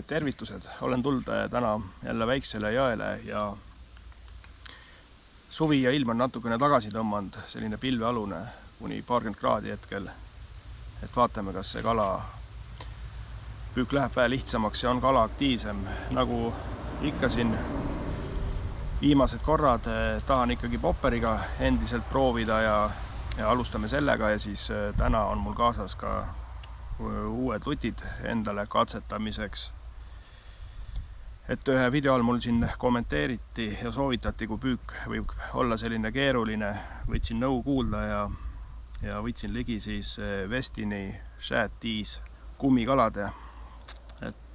Tervitused, olen tulnud täna jälle väiksele jõele ja suvi ja ilm on natukene tagasi tõmmanud, selline pilvealune kuni paarkümmend kraadi hetkel. Et vaatame, kas see kala püük läheb vähe lihtsamaks ja on kala aktiivsem. Nagu ikka siin viimased korrad tahan ikkagi popperiga endiselt proovida ja alustame sellega ja siis täna on mul kaasas ka uued lutid endale katsetamiseks. Et ühe video all mul siin kommenteeriti ja soovitati, kui püük võib olla selline keeruline, võtsin nõu kuulda ja võtsin ligi siis Westini Shad Tees kummikalade. Et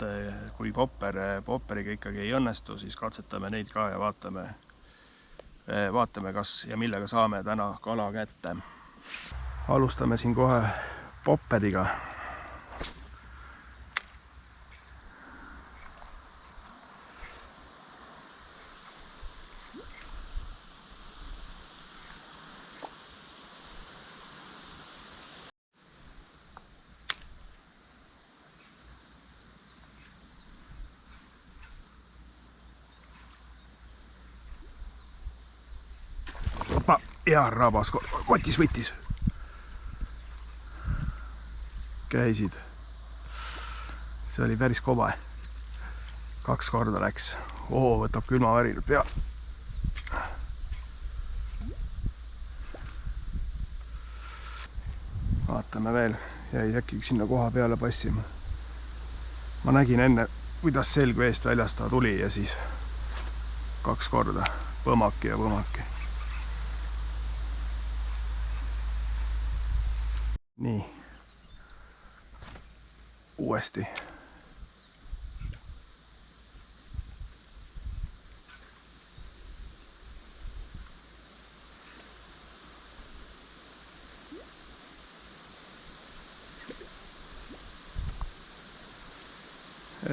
kui popperiga ikkagi ei õnnestu, siis katsetame neid ka ja vaatame kas ja millega saame täna kala kätte. Alustame siin kohe popperiga. Opa, hea rabas, kotis võttis. Käisid. See oli päris koba. 2 korda läks. Võtab külmavärinad pea. Vaatame veel. Jäi äkki sinna koha peale passima. Ma nägin enne, kuidas selg veest väljast ta tuli ja siis 2 korda põmaki ja põmaki. Nii. Uuesti.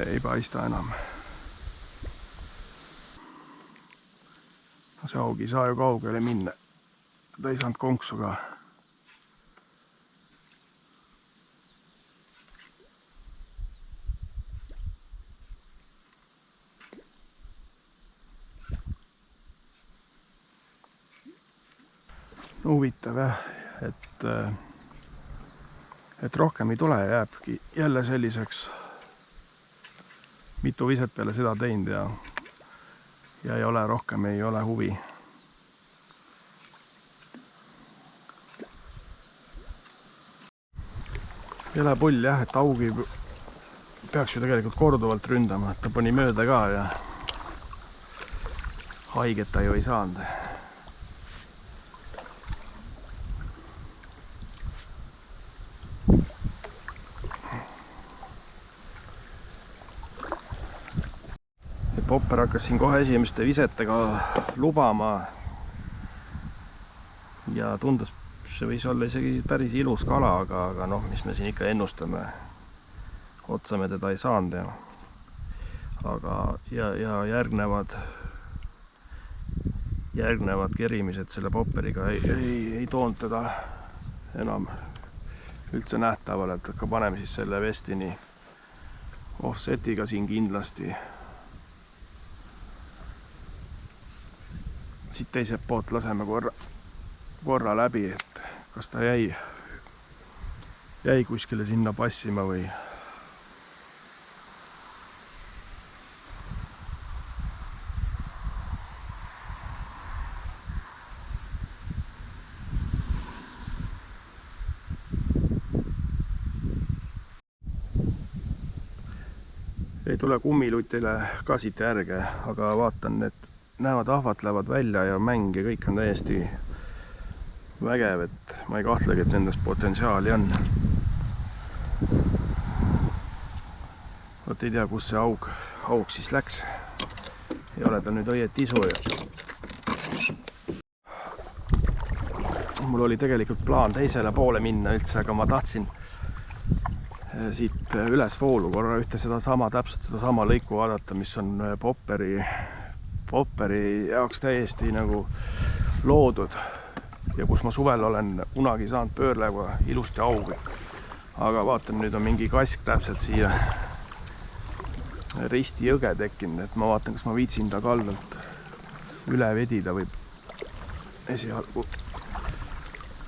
Ei paista enam. See haug ei saa ju kaugele minna. Ta ei saanud konksu ka. Huvitav jah, et rohkem ei tule ja jääbki jälle selliseks. Mitu viset peale seda teinud ja ei ole rohkem, ei ole huvi. Jõle pull jah, et augi peaks ju tegelikult korduvalt ründama, et ta pani mööda ka ja haiget ta ju ei saanud. Popper hakkas siin kohe esimeste visetega lubama ja tundus, see võis olla isegi päris ilus kala, aga noh, mis me siin ikka ennustame. Otsa me teda ei saanud ja järgnevad kerimised selle popperiga ei toonud teda enam üldse nähtavale, et ka paneme siis selle Westini offsetiga siin kindlasti. Siit teiselt poolt laseme korra läbi, et kas ta jäi kuskile sinna passima või. Ei tule kummilutile ka siit järge, aga vaatan, et näevad ahvatlevad välja ja mäng ja kõik on täiesti vägev, et ma ei kahtlegi, et nendest potentsiaali on. Vot ei tea, kus see haug siis läks. Ei ole ta nüüd õieti isu. Mul oli tegelikult plaan teisele poole minna üldse, aga ma tahtsin siit üles voolu korra täpselt seda sama lõiku vaadata, mis on popperi jaoks täiesti nagu loodud ja kus ma suvel olen kunagi saanud pöörleva ilusti augi. Aga vaatan, nüüd on mingi kask täpselt siia risti jõge tekkinud, et ma vaatan, kas ma viitsin ta kaldalt üle vedida või esialgu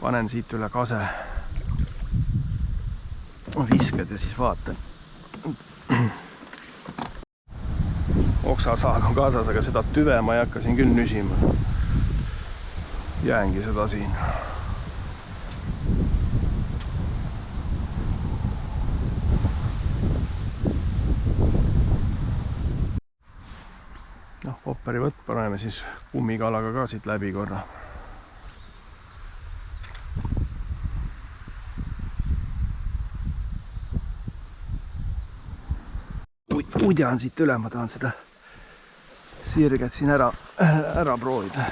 panen siit üle kase visked ja siis vaatan. Oksasaag on kaasas, aga seda tüve ma ei hakka siin küll nüsima. Jäängi seda siin. Noh, popperi võtt paneme siis kummikalaga ka siit läbi korra. Udjan siit üle, ma tahan seda sirget siin ära proovida.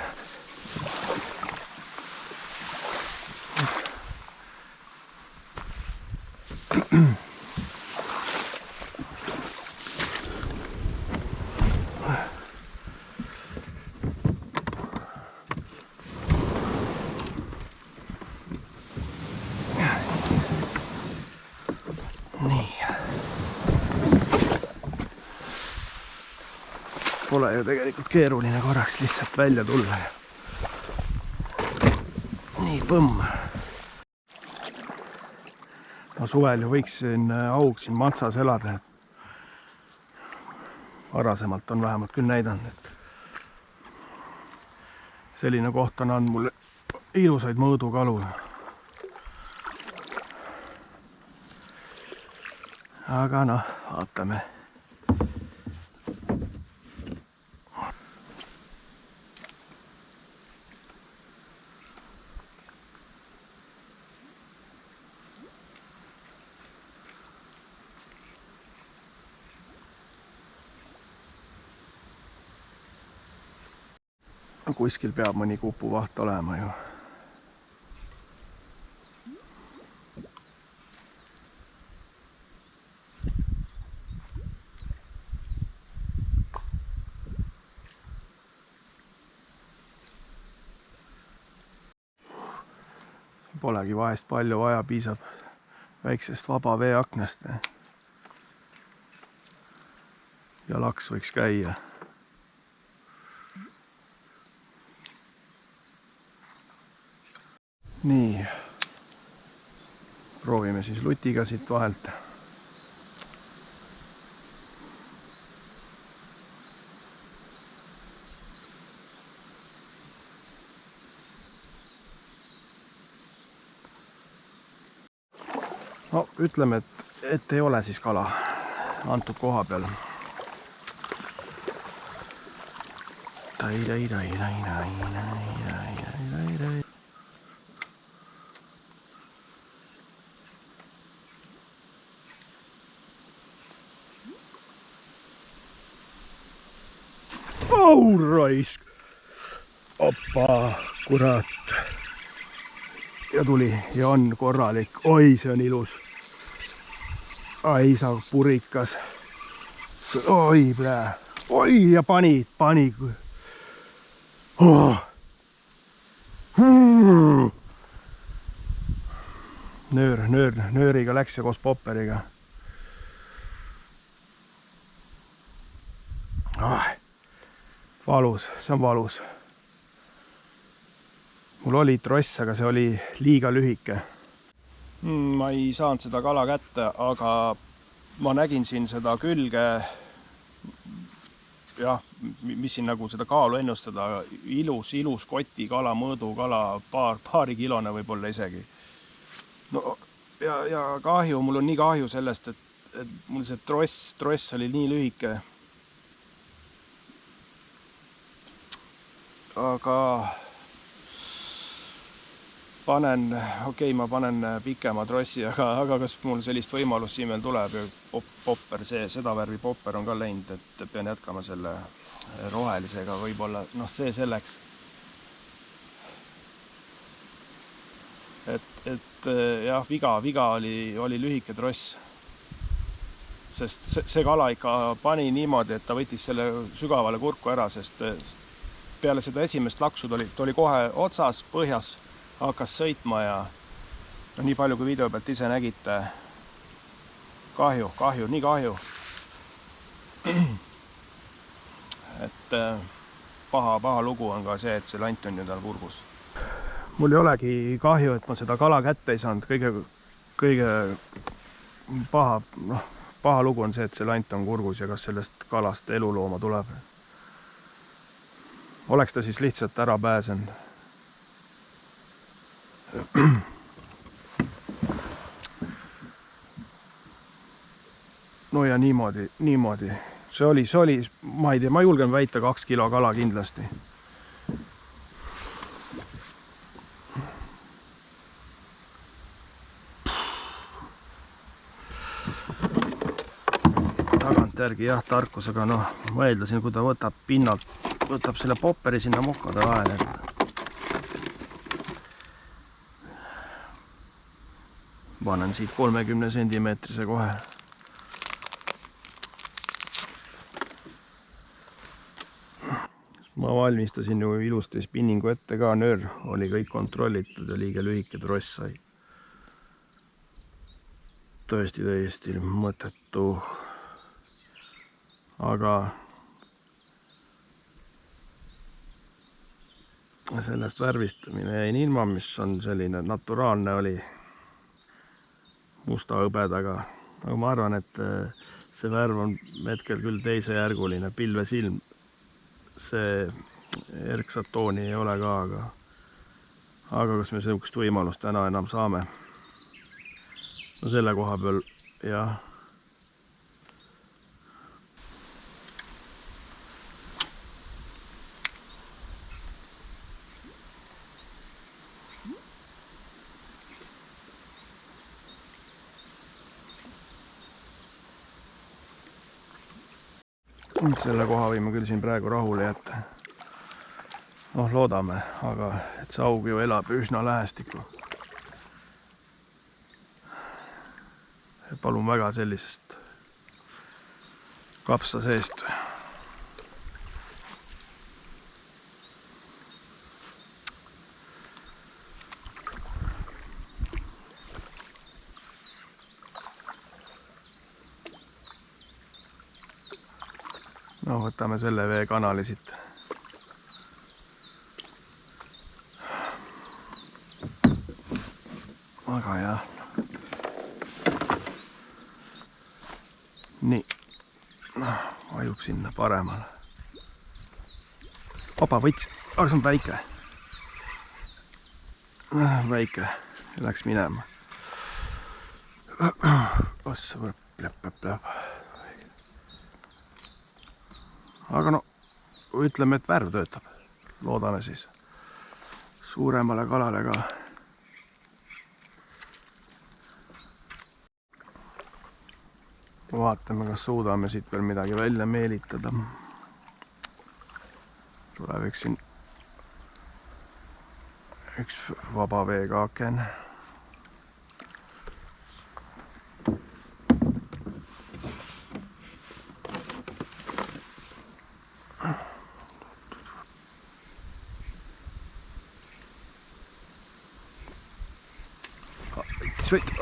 Pole ju tegelikult keeruline korraks lihtsalt välja tulla. Nii, põmm. No suvel ju võiks siin aug siin matsas elada. Varasemalt on vähemalt küll näidanud, et selline koht on andnud mulle ilusaid mõõdukalu. Aga noh, vaatame. Kuskil peab mõni kupuvaht olema ju. Polegi vahest palju vaja, piisab väiksest vaba veeaknast. Ja laks võiks käia. Nii, proovime siis lutiga siit vahelt. No ütleme, et ei ole siis kala antud koha peal. Oh, raisk! Oppa, kurat! Ja tuli ja on korralik. Oi, see on ilus. Ai, sa purikas. Oi, plää. Oi, ja pani. Oh. Nööriga läks ja koos popperiga. Valus, see on valus. Mul oli tross, aga see oli liiga lühike. Ma ei saanud seda kala kätte, aga ma nägin siin seda külge, jah, mis siin nagu seda kaalu ennustada, ilus kotikala, mõõdukala, paarikilone võib-olla isegi. No, ja kahju, mul on nii kahju sellest, et mul see tross oli nii lühike. Aga ma panen pikema trossi, aga kas mul sellist võimalust siin veel tuleb ja popper, seda värvi popper on ka läinud, et pean jätkama selle rohelisega võib-olla, noh see selleks. Et jah, viga oli lühike tross, sest see kala ikka pani niimoodi, et ta võttis selle sügavale kurku ära, sest peale seda esimest laksu ta oli kohe otsas, põhjas, hakkas sõitma ja no, nii palju kui video pealt ise nägite, kahju, nii kahju. et paha lugu on ka see, et see lant on ju tal kurgus. Mul ei olegi kahju, et ma seda kala kätte ei saanud. Kõige paha lugu on see, et see lant on kurgus ja kas sellest kalast elulooma tuleb. Oleks ta siis lihtsalt ära pääsenud. No ja niimoodi. See oli, ma ei tea, ma julgen väita 2 kilo kala kindlasti. Tagantjärgi jah, tarkusega, noh, ma eeldasin, kui ta võtab pinnalt, võtab selle popperi sinna mokade vahele. Panen siit 30 sentimeetrise kohe. Ma valmistasin ju ilusti spinningu ette ka, nöör oli kõik kontrollitud ja liiga lühike tross sai. Tõesti mõttetu. Aga sellest värvistamine jäin ilma, mis on selline naturaalne, oli musta hõbedaga. Aga ma arvan, et see värv on hetkel küll teisejärguline, pilvesilm. See erksat tooni ei ole ka, aga kas me sellist võimalust täna enam saame? No selle koha peal, jah. Selle koha võime küll siin praegu rahule jätta. Noh, loodame, aga et see aug ju elab üsna lähestikku. Palun väga sellisest kapsa seest. No võtame selle veekanali siit. Aga jah. Nii. Vajub sinna paremale. Opa, võts. Aga see on väike. Väike. Läks minema. Ossa plöp. Aga no, ütleme, et värv töötab. Loodame siis suuremale kalale ka. Vaatame, kas suudame siit veel midagi välja meelitada. Tuleb üks vaba veekaaken.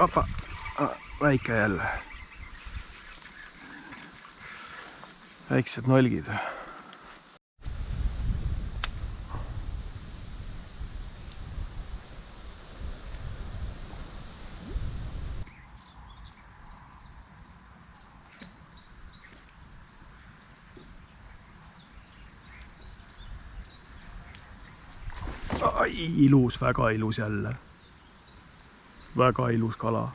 Opa, väike jälle. Väiksed nolgid. Ai, ilus, väga ilus jälle. Väga ilus kala.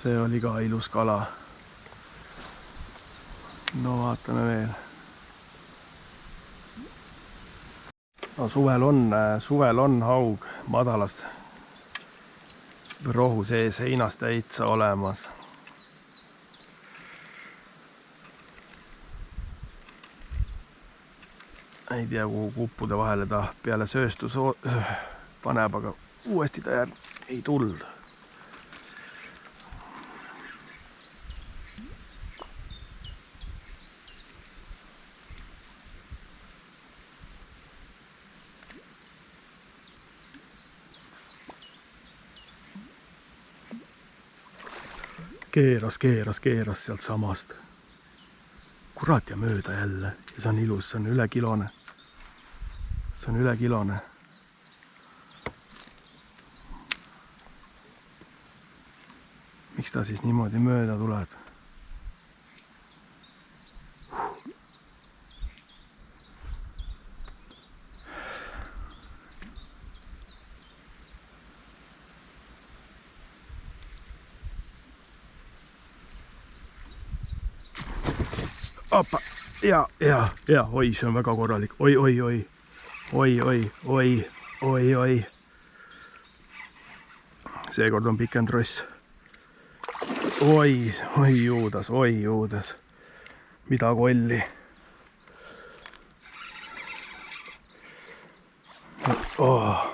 See oli ka ilus kala. No vaatame veel. No, suvel on haug madalast rohu sees heinast täitsa olemas. Ei tea, kuhu kuppude vahele ta peale sööstu paneb, aga uuesti ta ei tulnud. keeras sealt samast. Kurat ja mööda jälle. Ja see on ilus, see on üle kilone. See on üle kilone. Miks ta siis niimoodi mööda tuleb? Opa, ja, oi, see on väga korralik. Oi. Seekord on pikem tross. Oi juudas. Mida kolli. Oh.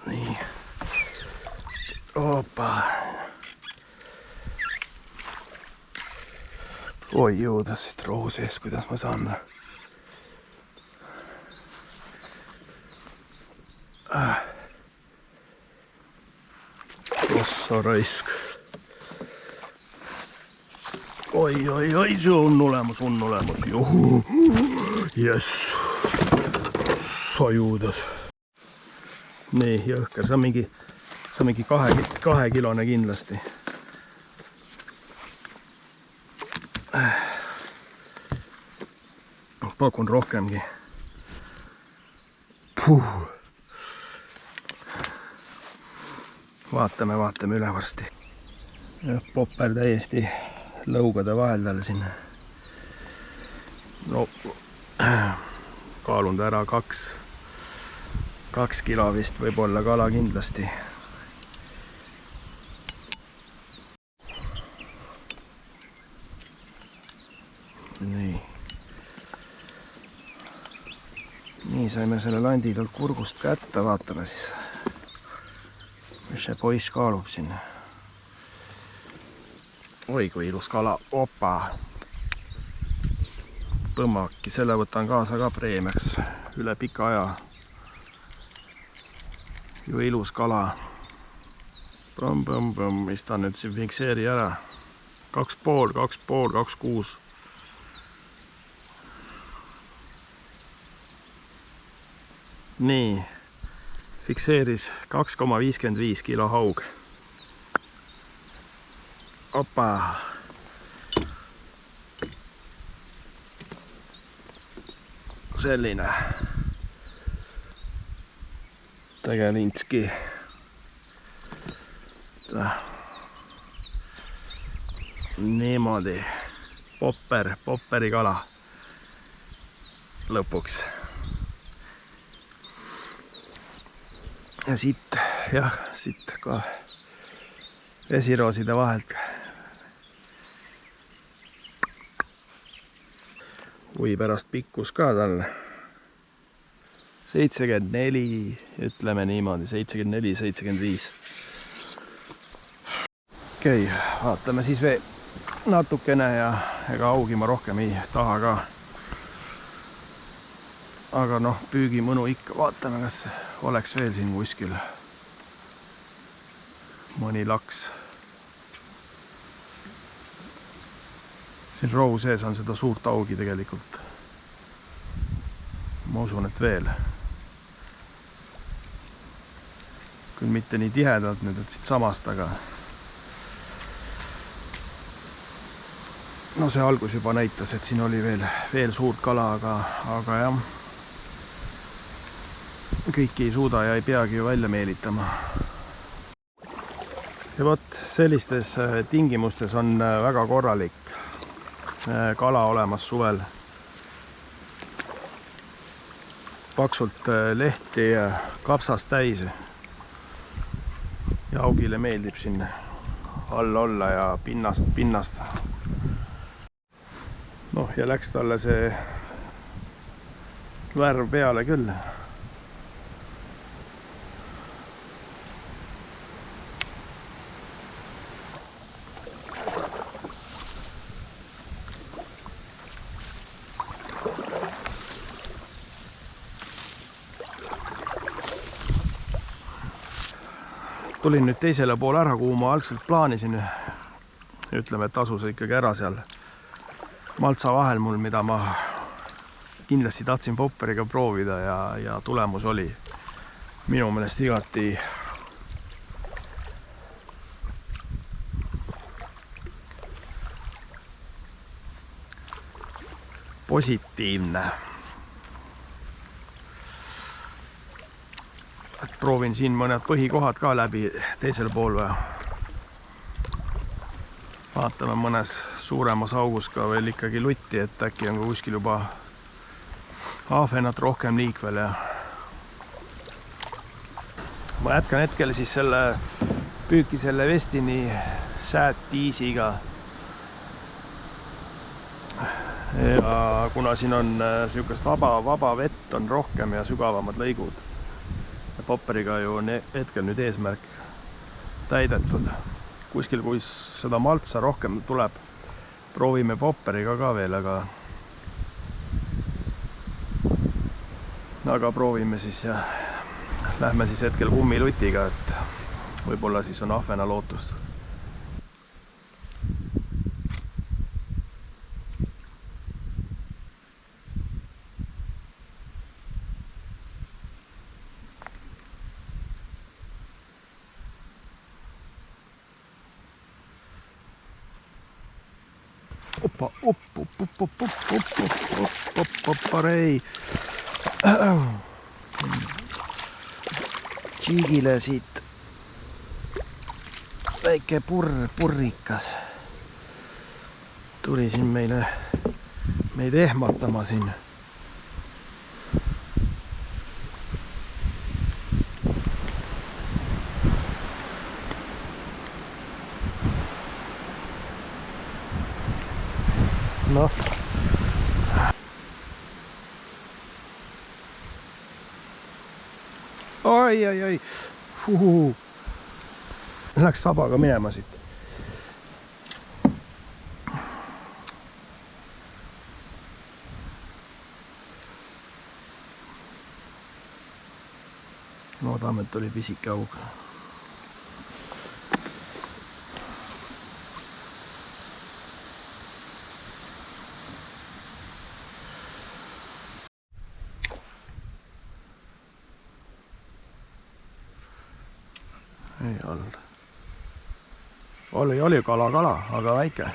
Nii. Opa. Oi juudas, et rohu sees, kuidas ma saan. Ossa raisk. Oi, see on olemas. Juhu. Jess. Sajuudas. Nii, jõhker. See on mingi 2 kilone kindlasti. Pakun rohkemgi. Vaatame üle varsti. Popper täiesti lõugade vahel tal siin. No, kaalun ta ära 2 kilo vist võib-olla kala kindlasti. Nii saime selle landi talt kurgust kätte, vaatame siis, mis see poiss kaalub siin. Oi, kui ilus kala, opa! Põmmaki, selle võtan kaasa ka preemiaks üle pika aja. Ju ilus kala. Mis ta nüüd siin fikseeri ära? 2,5, 2,6. Nii, fikseeris 2,55 kilo haug. Opa! Selline tegelintski. Niimoodi. Popperi kala. Lõpuks. Ja siit ka vesirooside vahelt. Ui pärast pikkus ka tal. 74, ütleme niimoodi, 74-75. Okei, vaatame siis veel natukene ja ega augi ma rohkem ei taha ka. Aga noh, püügimõnu ikka, vaatame, kas oleks veel siin kuskil mõni laks. Siin rohu sees on seda suurt augi tegelikult. Ma usun, et veel. Küll mitte nii tihedalt nüüd, et siit samast, aga no see algus juba näitas, et siin oli veel suurt kala, aga jah. Kõiki ei suuda ja ei peagi ju välja meelitama. Ja vot sellistes tingimustes on väga korralik kala olemas suvel. Paksult lehti kapsast täis. Ja augile meeldib siin all olla ja pinnast. Noh, ja läks talle see värv peale küll. tulin nüüd teisele poole ära, kuhu ma algselt plaanisin. Ütleme, et asus ikkagi ära seal maltsa vahel mul, mida ma kindlasti tahtsin popperiga proovida ja tulemus oli minu meelest igati positiivne. Et proovin siin mõned põhikohad ka läbi teisel pool või. Vaatame mõnes suuremas augus ka veel ikkagi lutti, et äkki on kuskil juba ahvenat rohkem liikvel ja ma jätkan hetkel siis püüki selle Westini säätiisiga. Ja kuna siin on niisugust vaba vett on rohkem ja sügavamad lõigud ja popperiga ju on hetkel nüüd eesmärk täidetud. Kuskil, kui seda maltsa rohkem tuleb, proovime popperiga ka veel, aga proovime siis ja lähme siis hetkel kummilutiga, et võib-olla siis on ahvena lootust. Opparei. Tšiigile siit väike purrikas tuli siin meid ehmatama siin. Noh. Ai. Läks sabaga minema siit. Loodame, et oli pisike aug. Ei olnud. Oli kala, aga väike.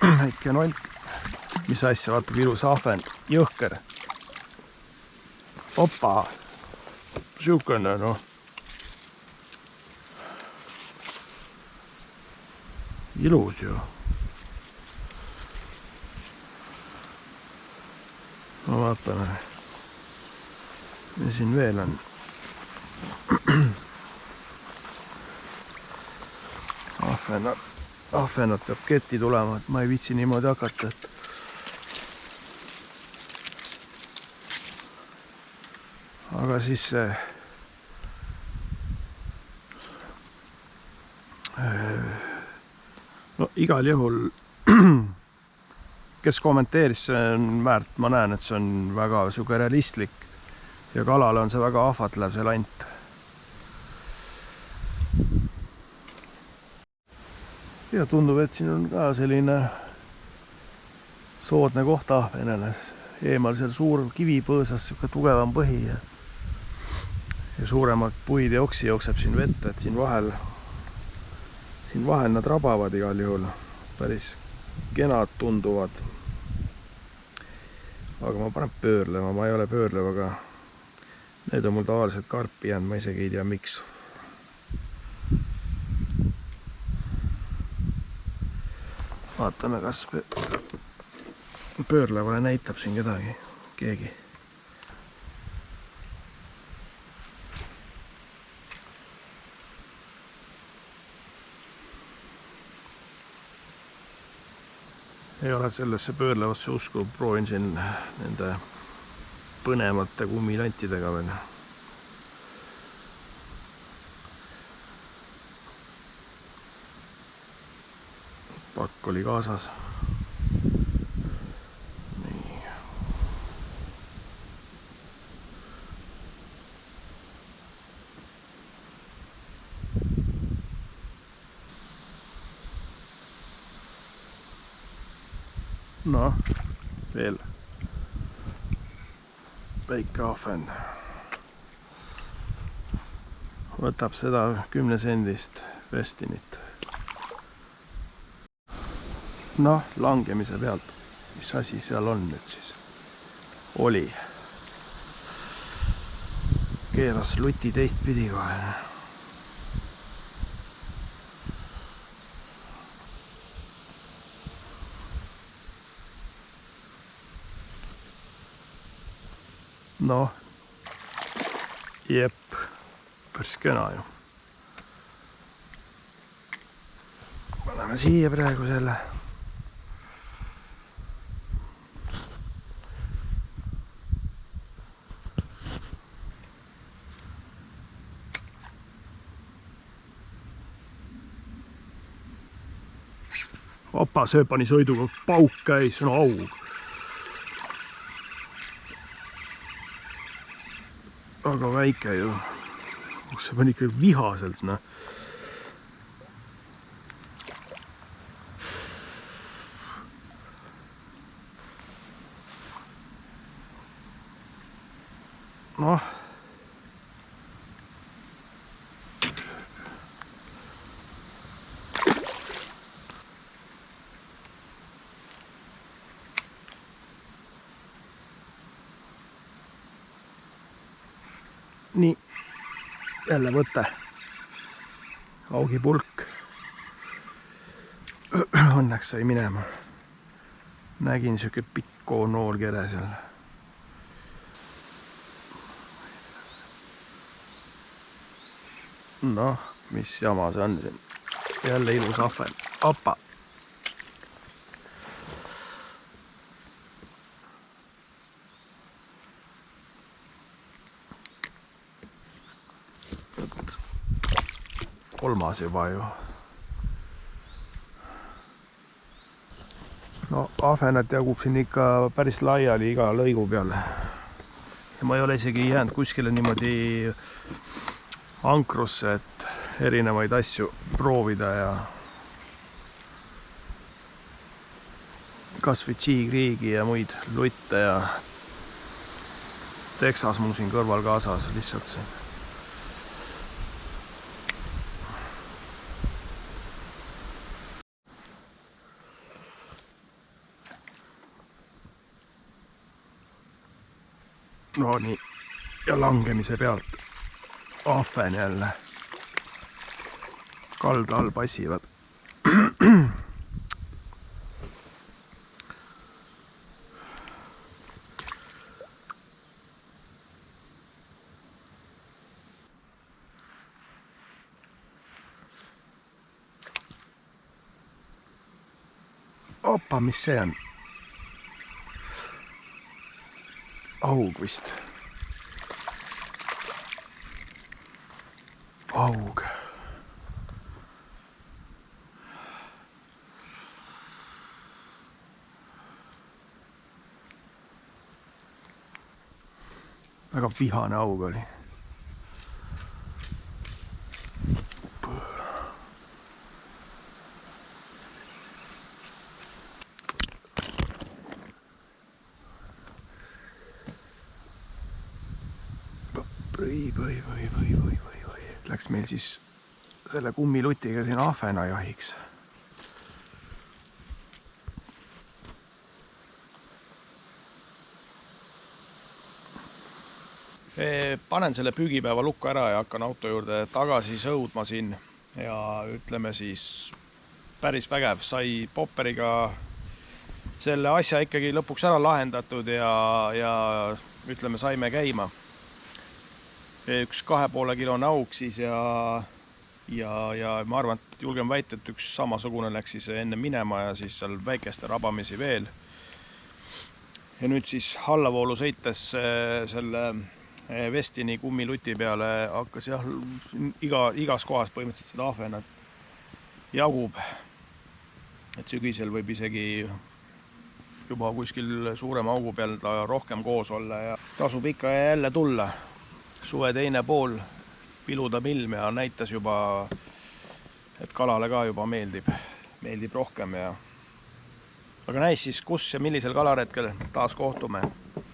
Väike nolk. Mis asja, vaata kui ilus ahven. Jõhker. Opa. Siukene, noh. Ilus ju. Ma vaatame. Mis siin veel on? Ahvenat peab ketti tulema, et ma ei viitsi niimoodi hakata, et aga siis no igal juhul kes kommenteeris, see on väärt, ma näen, et see on väga siuke realistlik ja kalale on see väga ahvatlev, see lant. Ja tundub, et siin on ka selline soodne koht ahvenele. Eemal seal suur kivipõõsas, siuke tugevam põhi ja suuremad puid ja oksi jookseb siin vett, et siin vahel nad rabavad igal juhul. Päris kenad tunduvad. Aga ma panen pöörlema, ma ei ole pöörlev, aga need on mul tavaliselt karpi jäänud, ma isegi ei tea miks. Vaatame, kas pöörlevale näitab siin keegi. Ei ole sellesse pöörlevasse usku, proovin siin nende põnevate kummilantidega veel. Pakk oli kaasas. Nii. noh, veel väike ahven. Võtab seda 10 sendist Westinit. Noh, langemise pealt, mis asi seal on nüüd siis? Oli. Keeras luti teistpidi kohe. Noh, jep, päris kena ju. Paneme siia praegu selle. Opa, see pani sõiduga pauk käis, no aug. Aga väike ju. See pani ikka vihaselt, noh. Noh. Nii, jälle võte, augipulk, õnneks sai minema, nägin siuke pikko noolkere seal. Noh, mis jama see on siin, jälle ilus ahven, opa. Kolmas juba ju. No ahvenat jagub siin ikka päris laiali iga lõigu peale. Ja ma ei ole isegi jäänud kuskile niimoodi ankrusse, et erinevaid asju proovida ja kas või G-Kriigi ja muid lutte ja Texas mul siin kõrval kaasas lihtsalt see. No nii, ja langemise pealt ahven jälle kalda all passivad. Opa, mis see on? Aug vist. Aug. Väga vihane aug oli. Või. Läks meil siis selle kummilutiga siin ahvena jahiks. Panen selle püügipäeva lukku ära ja hakkan auto juurde tagasi sõudma siin ja ütleme siis päris vägev, sai popperiga selle asja ikkagi lõpuks ära lahendatud ja ütleme saime käima. Üks 2,5 kilone auk siis ja ma arvan, et julgen väita, et üks samasugune läks siis enne minema ja siis seal väikeste rabamisi veel. Ja nüüd siis hallavoolu sõites selle Westini kummiluti peale hakkas jah, igas kohas põhimõtteliselt seda ahvenat jagub. Et sügisel võib isegi juba kuskil suurema augu peal ta rohkem koos olla ja tasub ikka jälle tulla. Suve teine pool piludab ilm ja näitas juba, et kalale ka juba meeldib rohkem ja aga näis siis, kus ja millisel kalaretkel taas kohtume.